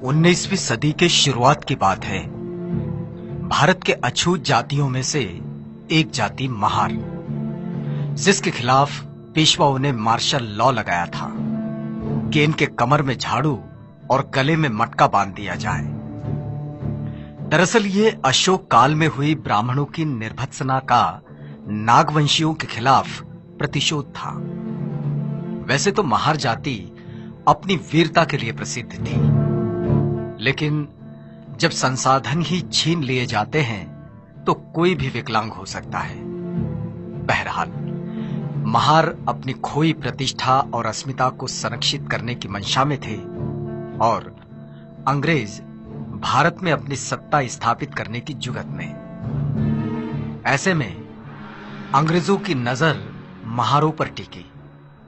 19वीं सदी के शुरुआत की बात है। भारत के अछूत जातियों में से एक जाति महार, जिसके खिलाफ पेशवाओं ने मार्शल लॉ लगाया था कि इनके कमर में झाड़ू और गले में मटका बांध दिया जाए। दरअसल ये अशोक काल में हुई ब्राह्मणों की निर्भत्सना का नागवंशियों के खिलाफ प्रतिशोध था। वैसे तो महार जाति अपनी वीरता के लिए प्रसिद्ध थी, लेकिन जब संसाधन ही छीन लिए जाते हैं तो कोई भी विकलांग हो सकता है। बहरहाल महार अपनी खोई प्रतिष्ठा और अस्मिता को संरक्षित करने की मंशा में थे और अंग्रेज भारत में अपनी सत्ता स्थापित करने की जुगत में। ऐसे में अंग्रेजों की नजर महारों पर टिकी,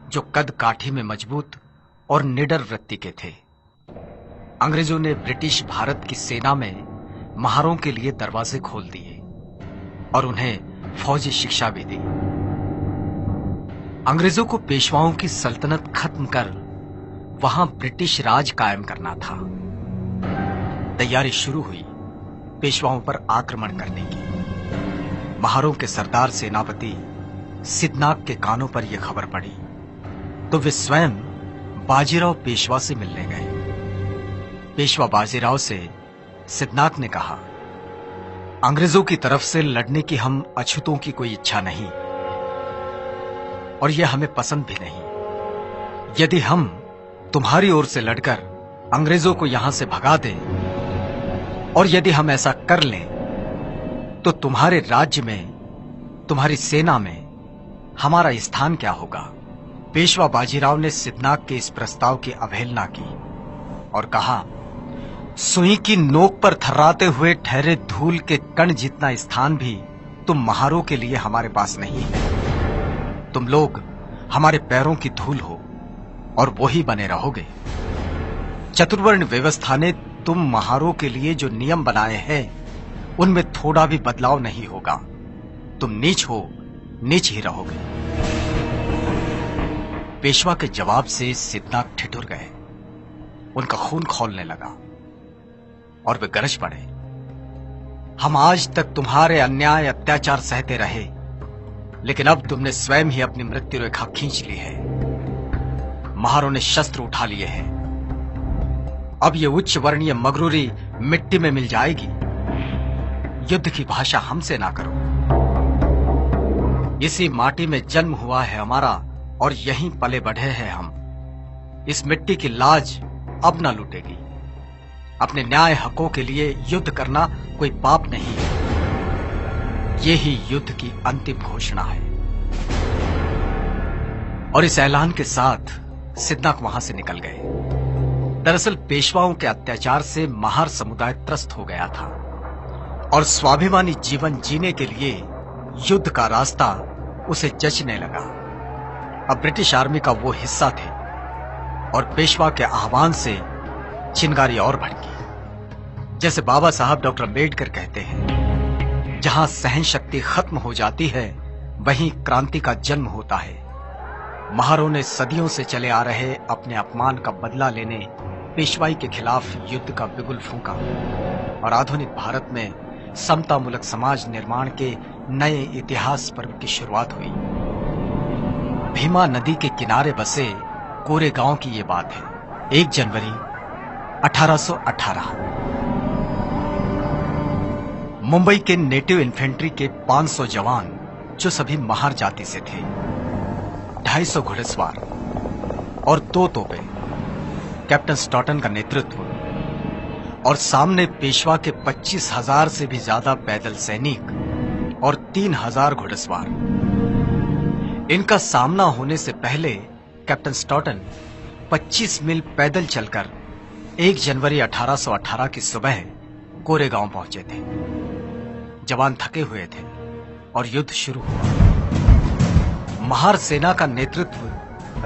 जो कद काठी में मजबूत और निडर वृत्ति के थे। अंग्रेजों ने ब्रिटिश भारत की सेना में महारों के लिए दरवाजे खोल दिए और उन्हें फौजी शिक्षा भी दी। अंग्रेजों को पेशवाओं की सल्तनत खत्म कर वहां ब्रिटिश राज कायम करना था। तैयारी शुरू हुई पेशवाओं पर आक्रमण करने की। महारों के सरदार सेनापति सिद्धनाग के कानों पर यह खबर पड़ी तो वे स्वयं बाजीराव पेशवा से मिलने गए। पेशवा बाजीराव से सिद्धनाग ने कहा, अंग्रेजों की तरफ से लड़ने की हम अछूतों की कोई इच्छा नहीं और यह हमें पसंद भी नहीं। यदि हम तुम्हारी ओर से लड़कर अंग्रेजों को यहां से भगा दें और यदि हम ऐसा कर लें तो तुम्हारे राज्य में, तुम्हारी सेना में हमारा स्थान क्या होगा? पेशवा बाजीराव ने सिद्धनाग के इस प्रस्ताव की अवहेलना की और कहा, सुई की नोक पर थर्राते हुए ठहरे धूल के कण जितना स्थान भी तुम महारों के लिए हमारे पास नहीं है। तुम लोग हमारे पैरों की धूल हो और वो ही बने रहोगे। चतुर्वर्ण व्यवस्था ने तुम महारों के लिए जो नियम बनाए हैं उनमें थोड़ा भी बदलाव नहीं होगा। तुम नीच हो, नीच ही रहोगे। पेशवा के जवाब से सिद्धनाग ठिठुर गए। उनका खून खौलने लगा और वे गरज पड़े, हम आज तक तुम्हारे अन्याय अत्याचार सहते रहे, लेकिन अब तुमने स्वयं ही अपनी मृत्यु रेखा खींच ली है। महारों ने शस्त्र उठा लिए हैं। अब ये उच्च वर्णीय मगरूरी मिट्टी में मिल जाएगी। युद्ध की भाषा हमसे ना करो। इसी माटी में जन्म हुआ है हमारा और यहीं पले बढ़े हैं हम। इस मिट्टी की लाज अब ना लूटेगी। अपने न्याय हकों के लिए युद्ध करना कोई पाप नहीं है। ये ही युद्ध की अंतिम घोषणा है। और इस ऐलान के साथ सिद्धनाग वहां से निकल गए। दरअसल पेशवाओं के अत्याचार से महार समुदाय त्रस्त हो गया था और स्वाभिमानी जीवन जीने के लिए युद्ध का रास्ता उसे जचने लगा। अब ब्रिटिश आर्मी का वो हिस्सा थे और पेशवा के आह्वान से चिंगारी और भड़की। जैसे बाबा साहब डॉक्टर अम्बेडकर कहते हैं, जहां सहन शक्ति खत्म हो जाती है वहीं क्रांति का जन्म होता है। महारों ने सदियों से चले आ रहे अपने अपमान का बदला लेने पेशवाई के खिलाफ युद्ध का बिगुल फूंका और आधुनिक भारत में समतामूलक समाज निर्माण के नए इतिहास पर्व की शुरुआत हुई। भीमा नदी के किनारे बसे कोरेगांव की ये बात है। 1 जनवरी 1818। मुंबई के नेटिव इन्फेंट्री के 500 जवान, जो सभी महार जाति से थे, 250 घुड़सवार और 2 तोपें, कैप्टन स्टॉटन का नेतृत्व और सामने पेशवा के 25,000 से भी ज्यादा पैदल सैनिक और 3,000 घुड़सवार। इनका सामना होने से पहले कैप्टन स्टॉटन 25 मील पैदल चलकर 1 जनवरी 1818 की सुबह कोरेगांव पहुंचे थे। जवान थके हुए थे और युद्ध शुरू हुआ। महार सेना का नेतृत्व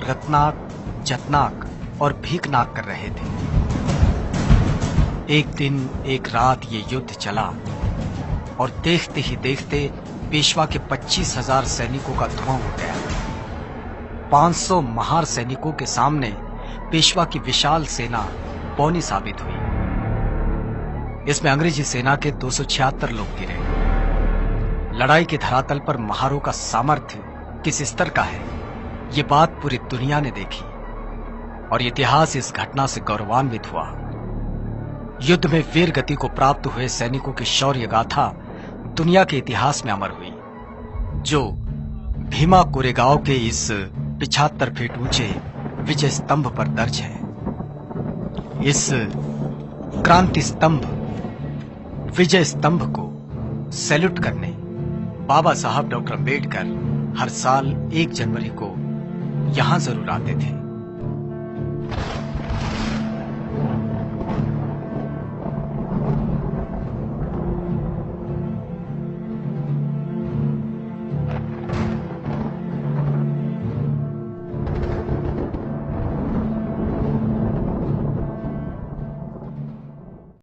रत्नाक, जतनाक और भीकनाक कर रहे थे। एक दिन एक रात ये युद्ध चला और देखते ही देखते पेशवा के 25,000 सैनिकों का धुआं उठ गया। 500 महार सैनिकों के सामने पेशवा की विशाल सेना पौनी साबित हुई। इसमें अंग्रेजी सेना के 276 लोग गिरे। लड़ाई के धरातल पर महारों का सामर्थ्य किस स्तर का है, ये बात पूरी दुनिया ने देखी और इतिहास इस घटना से गौरवान्वित हुआ। युद्ध में वीर गति को प्राप्त हुए सैनिकों की शौर्य गाथा दुनिया के इतिहास में अमर हुई, जो भीमा कोरेगांव के इस 75 फीट ऊंचे विजय स्तंभ पर दर्ज है। इस क्रांति स्तंभ, विजय स्तंभ को सैल्यूट करने बाबा साहब डॉक्टर अम्बेडकर हर साल 1 जनवरी को यहां जरूर आते थे।